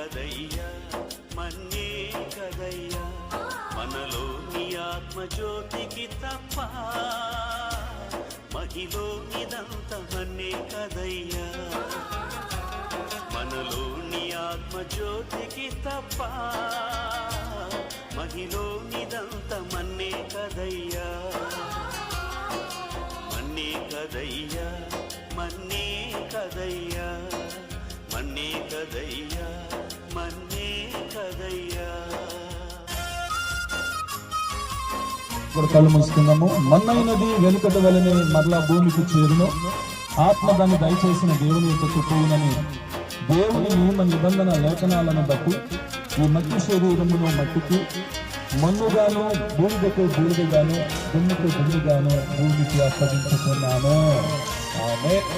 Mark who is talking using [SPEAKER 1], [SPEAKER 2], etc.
[SPEAKER 1] కదయ్యా మన్నే కదయ్యా మనలోని ఆత్మజ్యోతికి తప్ప మహిలోనిదంత మన్నే కదయ్యా మనలోని ఆత్మజ్యోతికి తప్ప మహిలోనిదంత మన్నే కదయ్యా మన్నే కదయ్యా మన్నే కదయ్యా మన్నే కదయ్యా మన్నే కదయ్యా.
[SPEAKER 2] కళ్ళు మూసుకుందాము. మన్నైనది వెనుకటి వలనే మరలా భూమికి చేరును, ఆత్మ దాన్ని దయచేసిన దేవుని యొక్క కృపయునని దేవుని నియమ నిబంధన లేఖనాలను బట్టి ఈ మట్టి శరీరమును మట్టికి, మన్నుగాను బూడిదకు బూడిదగాను, దుమ్ముకు దుమ్ముగాను భూమికి అప్పగించుకున్నాను. ఆమేన్.